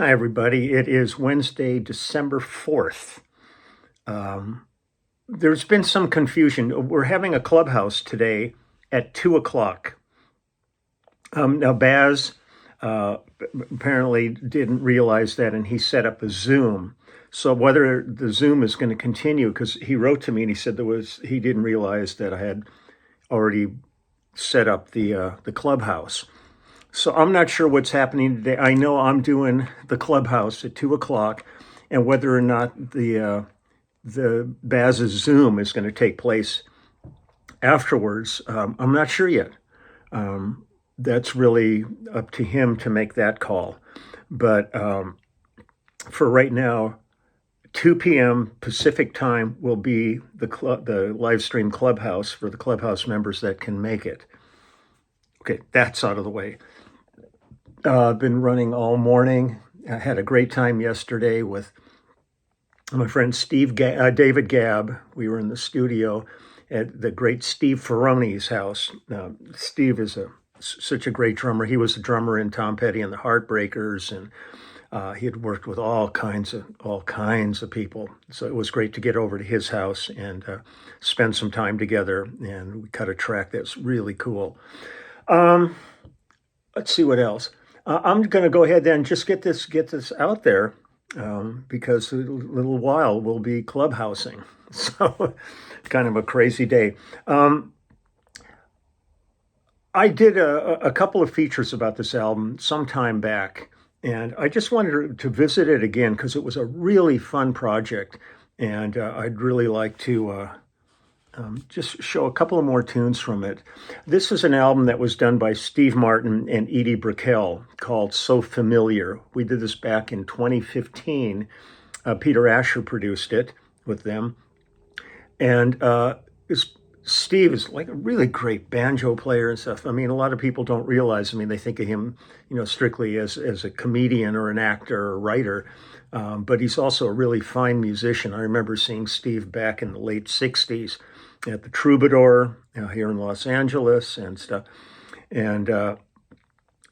Hi, everybody. It is Wednesday, December 4th. There's been some confusion. We're having a clubhouse today at 2 o'clock. Now, Baz apparently didn't realize that, and he set up a Zoom. So whether the Zoom is going to continue, because he wrote to me and he said he didn't realize that I had already set up the clubhouse. So I'm not sure what's happening today. I know I'm doing the clubhouse at 2 o'clock, and whether or not the Baz's Zoom is going to take place afterwards, I'm not sure yet. That's really up to him to make that call. But for right now, 2 p.m. Pacific time will be the live stream clubhouse for the clubhouse members that can make it. Okay, that's out of the way. I've been running all morning. I had a great time yesterday with my friend David Gabb. We were in the studio at the great Steve Ferrone's house. Steve is such a great drummer. He was a drummer in Tom Petty and the Heartbreakers, and he had worked with all kinds of people. So it was great to get over to his house and spend some time together. And we cut a track that's really cool. Let's see what else. I'm going to go ahead and just get this out there because in a little while we'll be clubhousing. So kind of a crazy day. I did a couple of features about this album some time back, and I just wanted to visit it again because it was a really fun project, and I'd really like to just show a couple of more tunes from it. This is an album that was done by Steve Martin and Edie Brickell called So Familiar. We did this back in 2015. Peter Asher produced it with them. And Steve is like a really great banjo player and stuff. I mean, a lot of people don't realize, they think of him, strictly as a comedian or an actor or writer. But he's also a really fine musician. I remember seeing Steve back in the late 60s at the Troubadour here in Los Angeles and stuff. And, and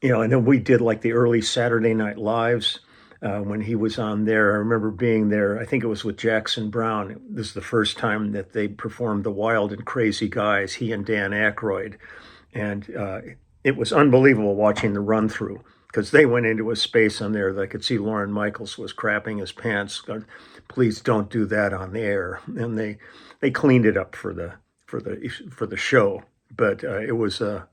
then we did like the early Saturday Night Lives when he was on there. I remember being there. I think it was with Jackson Browne. This is the first time that they performed The Wild and Crazy Guys, he and Dan Aykroyd. And it was unbelievable watching the run through because they went into a space on there that I could see Lorne Michaels was crapping his pants. Please don't do that on the air. And they cleaned it up for the show, but it was a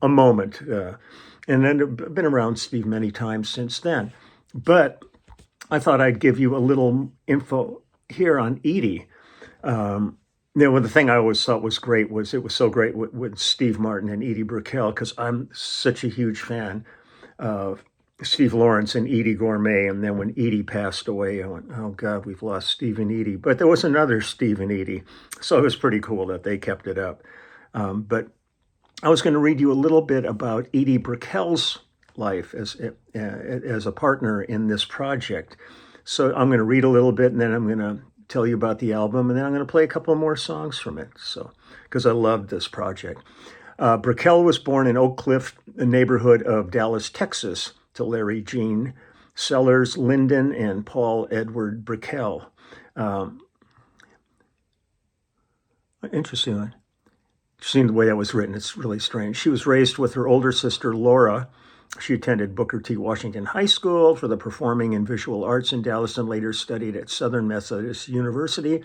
moment. And then I've been around Steve many times since then. But I thought I'd give you a little info here on Edie. The thing I always thought was great was it was so great with Steve Martin and Edie Brickell because I'm such a huge fan of Steve Lawrence and Edie Gourmet. And then when Edie passed away, I went, oh God, we've lost Steve and Edie. But there was another Steve and Edie. So it was pretty cool that they kept it up. But I was going to read you a little bit about Edie Brickell's life as a partner in this project. So I'm going to read a little bit and then I'm going to tell you about the album and then I'm going to play a couple more songs from it. So, because I loved this project. Brickell was born in Oak Cliff, a neighborhood of Dallas, Texas, to Larry Jean Sellers, Lyndon, and Paul Edward Brickell. Interesting. Seeing the way that was written, it's really strange. She was raised with her older sister, Laura. She attended Booker T. Washington High School for the Performing and Visual Arts in Dallas and later studied at Southern Methodist University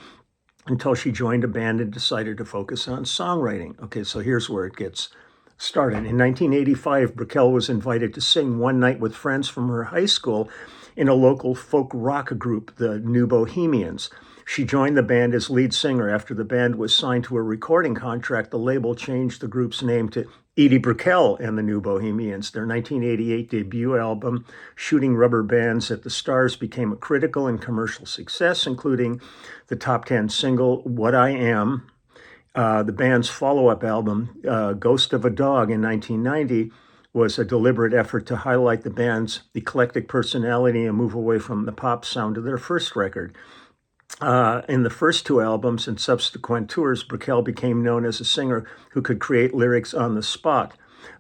until she joined a band and decided to focus on songwriting. Okay, so here's where it gets started. In 1985, Brickell was invited to sing one night with friends from her high school in a local folk rock group, the New Bohemians. She joined the band as lead singer. After the band was signed to a recording contract, the label changed the group's name to Edie Brickell and the New Bohemians. Their 1988 debut album, Shooting Rubber Bands at the Stars, became a critical and commercial success, including the top 10 single, What I Am. The band's follow-up album, Ghost of a Dog in 1990, was a deliberate effort to highlight the band's eclectic personality and move away from the pop sound of their first record. In the first two albums and subsequent tours, Brickell became known as a singer who could create lyrics on the spot.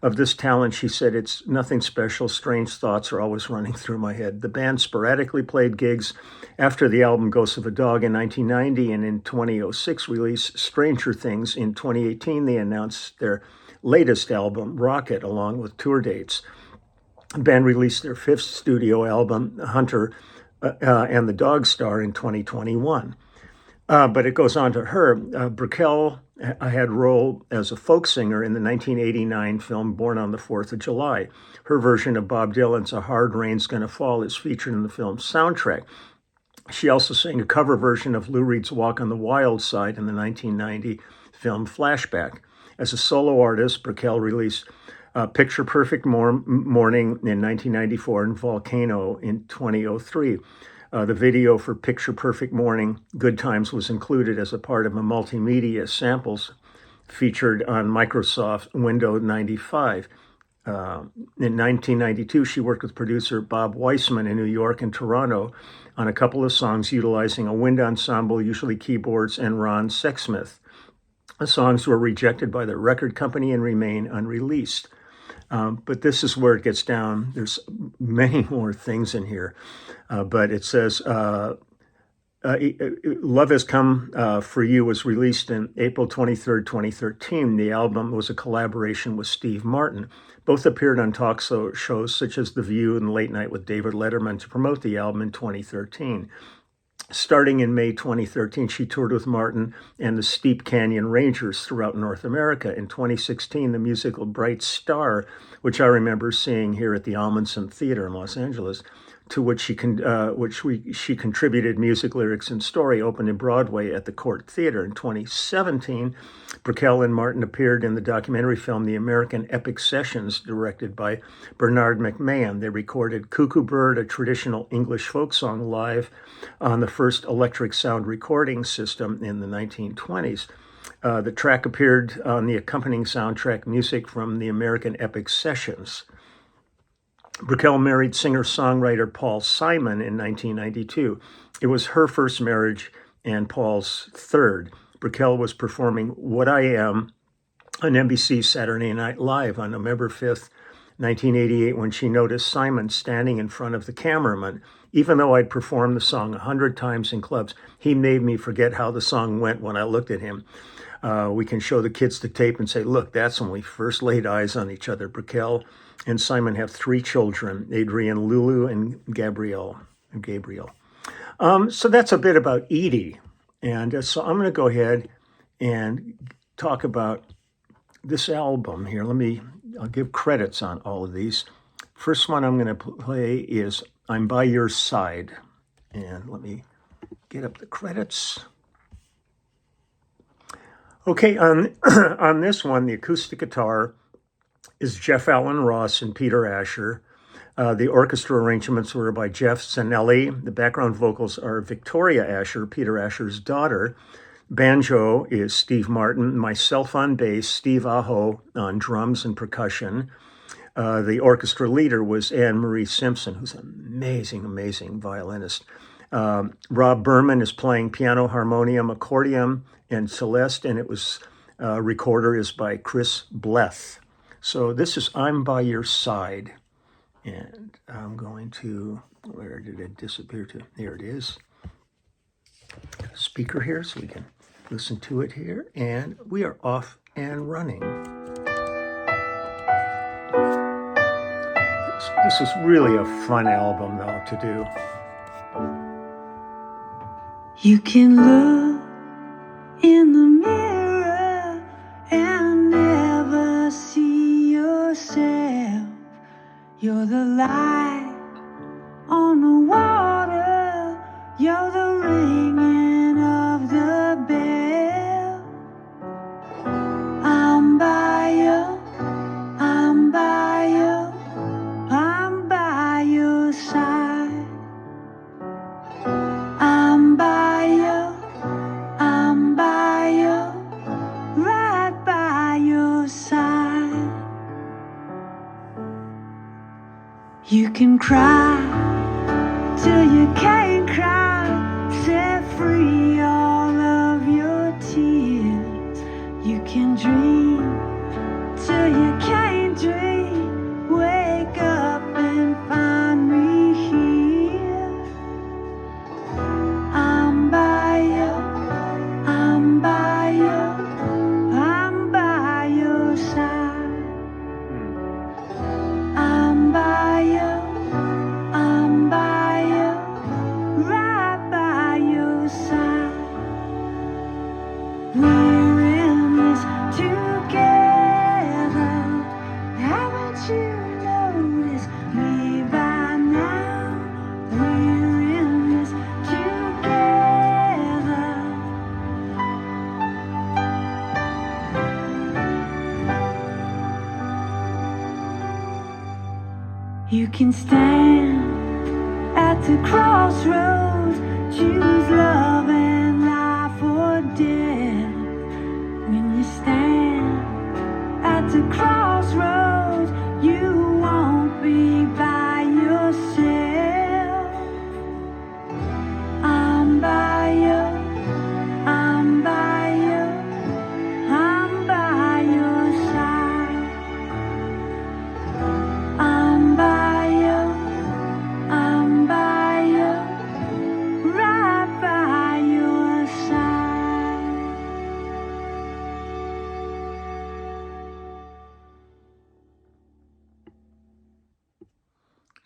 Of this talent, she said, "It's nothing special. Strange thoughts are always running through my head." The band sporadically played gigs after the album Ghosts of a Dog in 1990, and in 2006 released Stranger Things. In 2018, they announced their latest album, Rocket, along with tour dates. The band released their fifth studio album, Hunter and the Dog Star, in 2021. But it goes on to her. Brickell had a role as a folk singer in the 1989 film Born on the 4th of July. Her version of Bob Dylan's A Hard Rain's Gonna Fall is featured in the film's soundtrack. She also sang a cover version of Lou Reed's Walk on the Wild Side in the 1990 film Flashback. As a solo artist, Brickell released Picture Perfect Morning in 1994 and Volcano in 2003. The video for Picture Perfect Morning, Good Times, was included as a part of a multimedia samples featured on Microsoft Windows 95. In 1992, she worked with producer Bob Weissman in New York and Toronto on a couple of songs utilizing a wind ensemble, usually keyboards, and Ron Sexsmith. The songs were rejected by the record company and remain unreleased. But this is where it gets down. There's many more things in here. But it says, Love Has Come For You was released on April 23rd, 2013. The album was a collaboration with Steve Martin. Both appeared on talk shows such as The View and Late Night with David Letterman to promote the album in 2013. Starting in May 2013, she toured with Martin and the Steep Canyon Rangers throughout North America. In 2016, the musical Bright Star, which I remember seeing here at the Almonson Theater in Los Angeles, to which she contributed music, lyrics, and story, opened in Broadway at the Court Theater. In 2017, Brickell and Martin appeared in the documentary film The American Epic Sessions, directed by Bernard McMahon. They recorded Cuckoo Bird, a traditional English folk song, live on the first electric sound recording system in the 1920s. The track appeared on the accompanying soundtrack, Music from the American Epic Sessions. Brickell married singer-songwriter Paul Simon in 1992. It was her first marriage and Paul's third. Brickell was performing What I Am on NBC Saturday Night Live on November 5th, 1988, when she noticed Simon standing in front of the cameraman. Even though I'd performed the song 100 times in clubs, he made me forget how the song went when I looked at him. We can show the kids the tape and say, look, that's when we first laid eyes on each other. Brickell and Simon have 3 children, Adrian, Lulu, and Gabriel. So that's a bit about Edie. And so I'm going to go ahead and talk about this album here. I'll give credits on all of these. First one I'm going to play is I'm By Your Side. And let me get up the credits. Okay, on this one, the acoustic guitar is Jeff Allen Ross and Peter Asher. The orchestra arrangements were by Jeff Zanelli. The background vocals are Victoria Asher, Peter Asher's daughter. Banjo is Steve Martin. Myself on bass, Steve Aho on drums and percussion. The orchestra leader was Anne Marie Simpson, who's an amazing, amazing violinist. Rob Berman is playing piano, harmonium, accordion, and celeste, and it was recorder is by Chris Bleth. So this is I'm By Your Side, and I'm going to, where did it disappear to? There it is. Got a speaker here so we can listen to it here, and we are off and running. This is really a fun album, though, to do. You can look in the mirror and never see yourself. You're the light on the water. You're the ringing of the bell. I'm by you, I'm by you, I'm by your side. I'm by you, I'm by you, right by your side. You can cry till you can't cry, set free all of your tears. You can dream till you can't dream. can stand at the crossroads, choose love and life or death. When you stand at the crossroads, you won't be by yourself. I'm by you, I'm by you, I'm by your side. I'm by you, I'm by you, right by your side.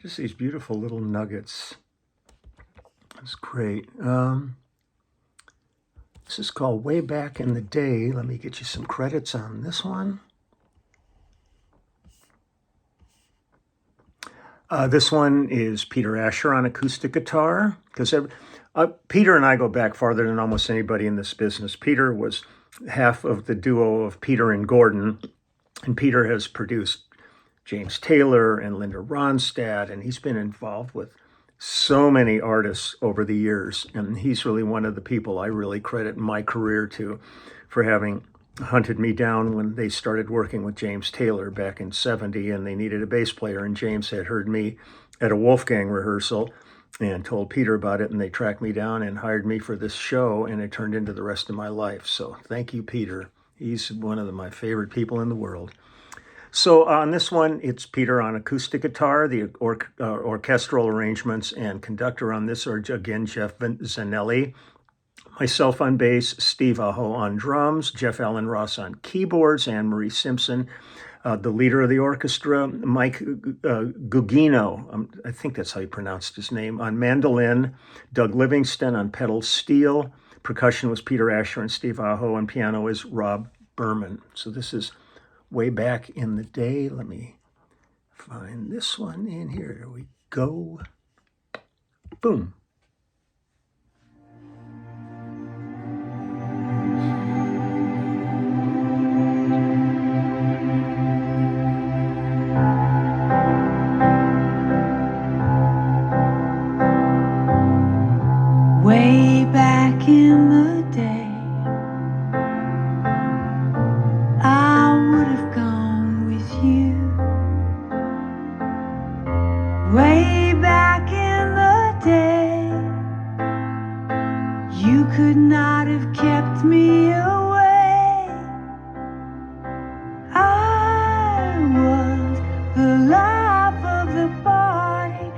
Just these beautiful little nuggets. That's great. This is called Way Back in the Day. Let me get you some credits on this one. This one is Peter Asher on acoustic guitar, because Peter and I go back farther than almost anybody in this business. Peter was half of the duo of Peter and Gordon, and Peter has produced James Taylor and Linda Ronstadt, and he's been involved with so many artists over the years, and he's really one of the people I really credit my career to for having hunted me down when they started working with James Taylor back in '70, and they needed a bass player, and James had heard me at a Wolfgang rehearsal and told Peter about it, and they tracked me down and hired me for this show, and it turned into the rest of my life. So thank you, Peter. He's one of my favorite people in the world. So on this one, it's Peter on acoustic guitar. The orchestral arrangements and conductor on this are, again, Jeff Zanelli. Myself on bass, Steve Aho on drums, Jeff Allen Ross on keyboards, Anne Marie Simpson, the leader of the orchestra, Mike Gugino, I think that's how you pronounced his name, on mandolin, Doug Livingston on pedal steel, percussion was Peter Asher and Steve Aho, and piano is Rob Berman. So this is Way Back in the Day. Let me find this one in here. Here we go. Boom. Way back in the day, I would have gone with you. Way back in the day, you could not have kept me away. I was the life of the party.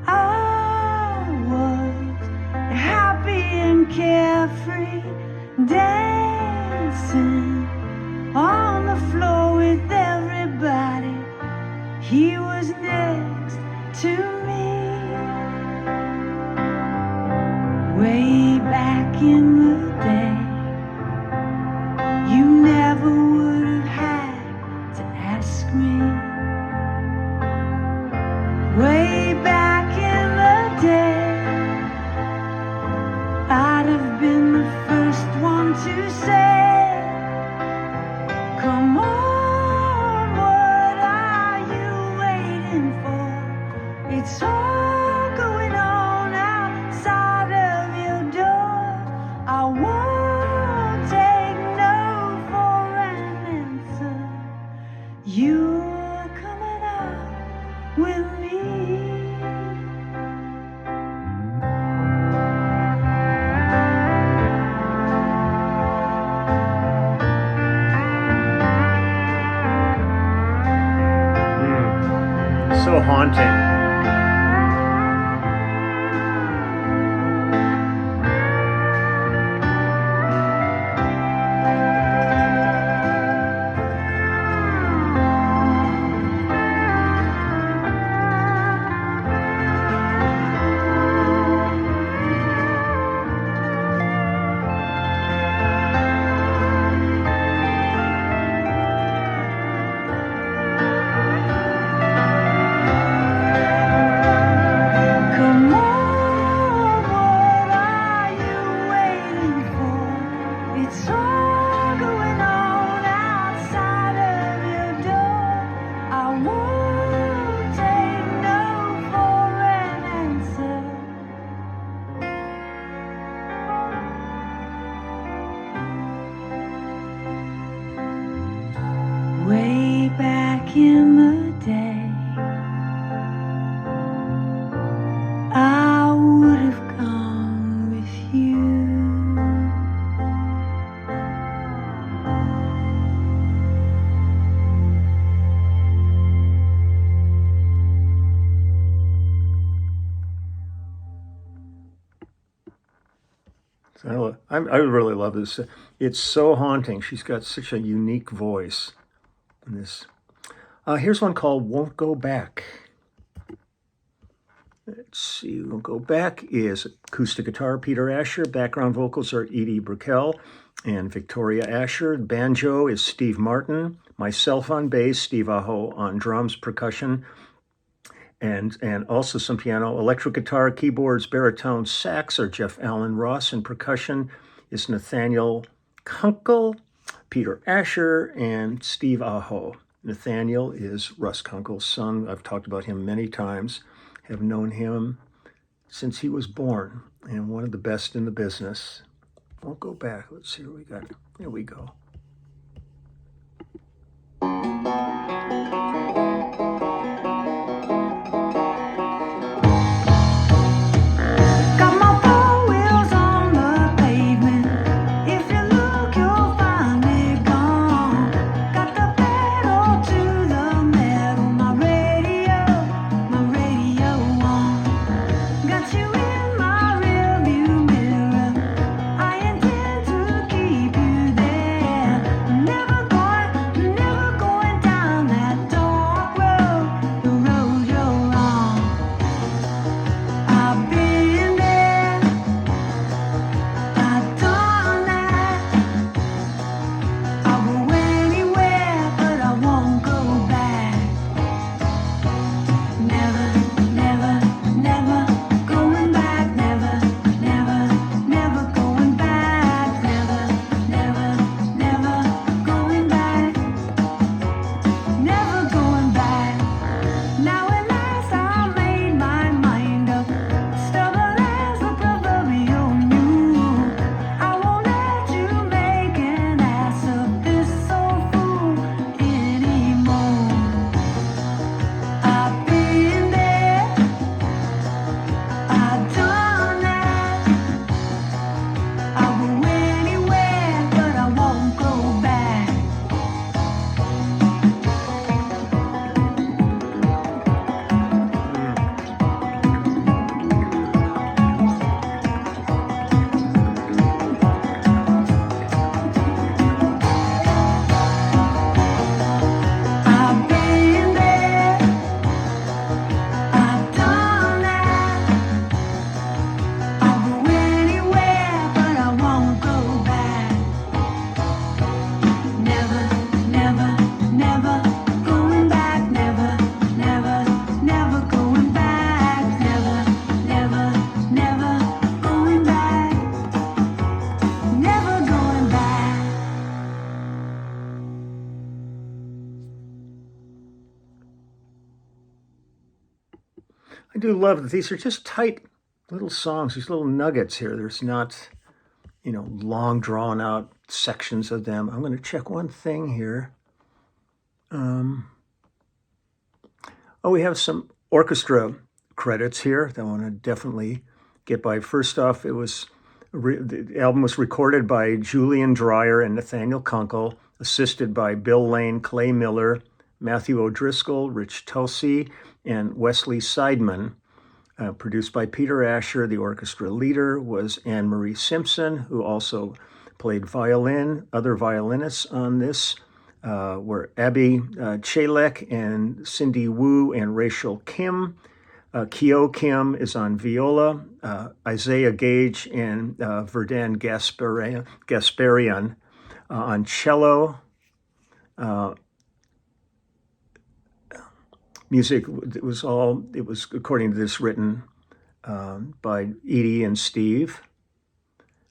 I was happy and carefree, dancing on the floor with everybody. He was next to me. Way back in the day, you never would have had to ask me. Way back in the day, I'd have been the first one to say, come on, what are you waiting for? It's all going on outside of your door. I won't take no for an answer. You're coming out with me. So haunting. I really love this. It's so haunting. She's got such a unique voice in this. Here's one called Won't Go Back. Let's see, Won't Go Back is acoustic guitar, Peter Asher. Background vocals are Edie Brickell and Victoria Asher. Banjo is Steve Martin. Myself on bass, Steve Aho on drums, percussion, and also some piano. Electric guitar, keyboards, baritone, sax are Jeff Allen Ross, and percussion is Nathaniel Kunkel, Peter Asher, and Steve Aho. Nathaniel is Russ Kunkel's son. I've talked about him many times. Have known him since he was born, and one of the best in the business. Won't Go Back. Let's see what we got. Here we go. Got my four wheels on the pavement. If you look, you'll find me gone. Got the pedal to the metal. My radio on. Got you in my rearview mirror. I intend to keep you there. Never going down that dark road. The road you're on. I've been there, I've done that. I'll go anywhere, but I won't go back. Never going back. Never going back. Never going back. Never going back. Now at last I made my mind up. Stubborn as the proverbial mule. I won't let you make an ass of this old fool anymore. I've been there, I've done that. I'll go anywhere, but I won't go back. I've been there, I've done that. I'll go anywhere, but I won't go back. Never going back. Never going back. Never going back. Never going back. I do love that these are just tight little songs, these little nuggets here. There's not, long drawn out sections of them. I'm going to check one thing here. We have some orchestra credits here that I want to definitely get by. First off, the album was recorded by Julian Dreyer and Nathaniel Kunkel, assisted by Bill Lane, Clay Miller, Matthew O'Driscoll, Rich Tulsi, and Wesley Seidman. Produced by Peter Asher. The orchestra leader was Anne Marie Simpson, who also played violin. Other violinists on this were Abby Chalek and Cindy Wu and Rachel Kim. Kyo Kim is on viola. Isaiah Gage and Verdan Gasparian on cello. Music, it was according to this, written by Edie and Steve.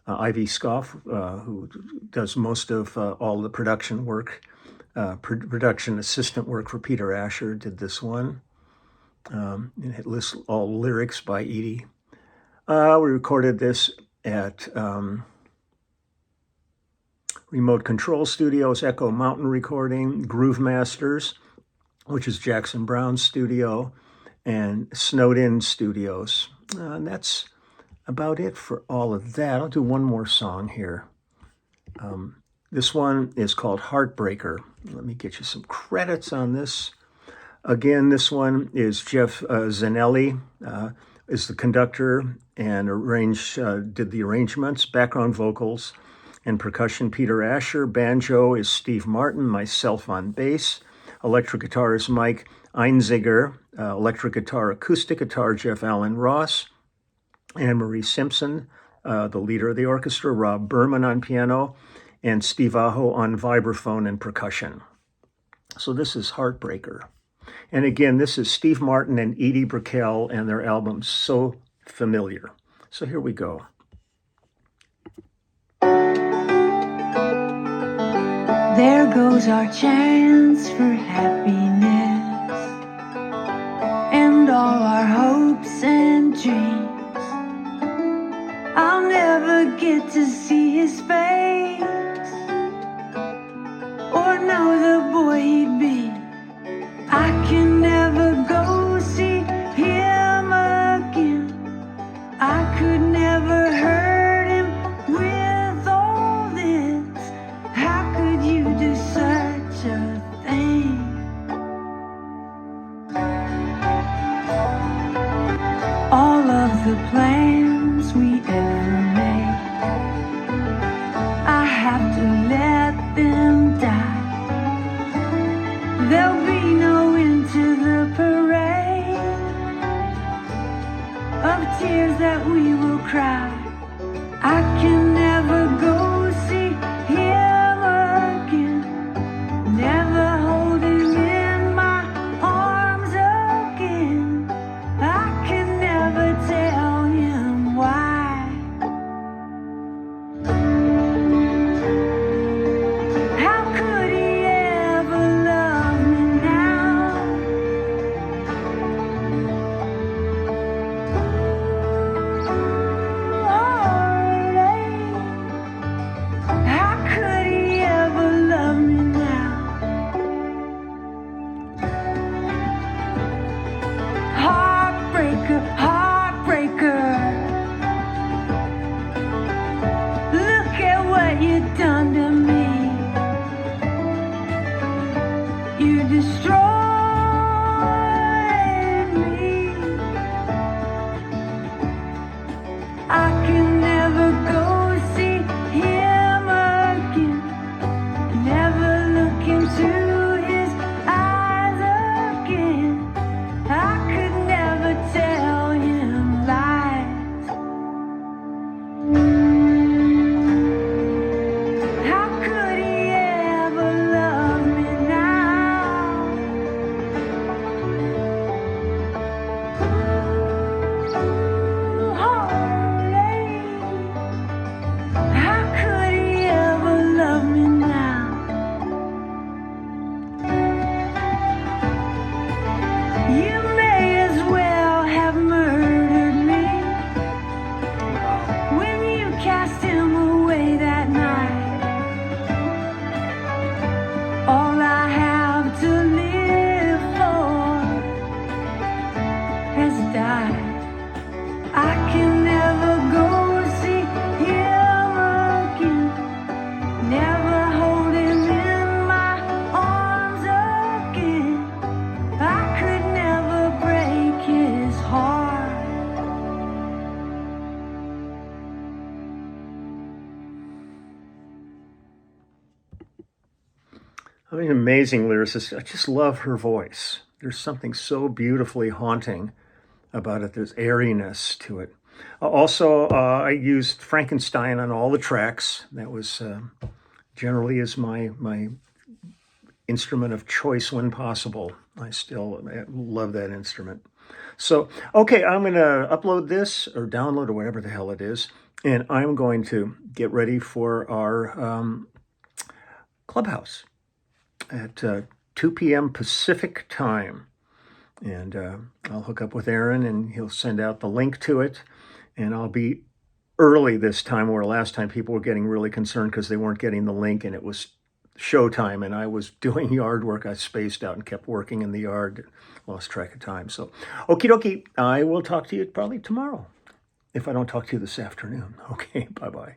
Ivy Scoff, who does most of all the production work, production assistant work for Peter Asher, did this one. It lists all lyrics by Edie. We recorded this at Remote Control Studios, Echo Mountain Recording, Groove Masters, which is Jackson Brown's studio, and Snowed In Studios. And that's about it for all of that. I'll do one more song here. This one is called Heartbreaker. Let me get you some credits on this. Again, this one is Jeff Zanelli. is the conductor and did the arrangements, background vocals, and percussion, Peter Asher. Banjo is Steve Martin, myself on bass. Electric guitar is Mike Einziger. Electric guitar, acoustic guitar, Jeff Allen Ross. Anne Marie Simpson, the leader of the orchestra, Rob Berman on piano, and Steve Aho on vibraphone and percussion. So this is Heartbreaker. And again, this is Steve Martin and Edie Brickell and their album So Familiar. So here we go. There goes our chance for happiness and all our hopes and dreams. I'll never get to see his face or know the boy he'd be. I can never go see him again. I could never hurt him with all this. How could you do such a thing? All of the plans we ever made, I have to let them die. There'll be no end to the parade of tears that we will cry. I can never go see him again, never hold him in my arms again. I can never tell him why. How could he ever love me now? Heartache. How could he ever love me now? Heartbreaker, heartbreaker. Look at what you done to me. You destroyed me. I can never go see him again, never look into his eyes again. I could never tell him lies. How could he ever love me now? Heartache. How could he ever love me now? You may as well have murdered me when you cast him away that night. All I have to live for has died. I can never go see him again, never hold him in my arms again. I could never break his heart. I mean, amazing lyricist. I just love her voice. There's something so beautifully haunting about it. There's airiness to it. Also, I used Frankenstein on all the tracks. That was generally is my instrument of choice when possible. I still love that instrument. So, okay, I'm going to upload this or download or whatever the hell it is, and I'm going to get ready for our Clubhouse at 2 p.m. Pacific time. And I'll hook up with Aaron, and he'll send out the link to it. And I'll be early this time, where last time people were getting really concerned because they weren't getting the link, and it was showtime, and I was doing yard work. I spaced out and kept working in the yard, lost track of time. So, okie dokie, I will talk to you probably tomorrow, if I don't talk to you this afternoon. Okay, bye-bye.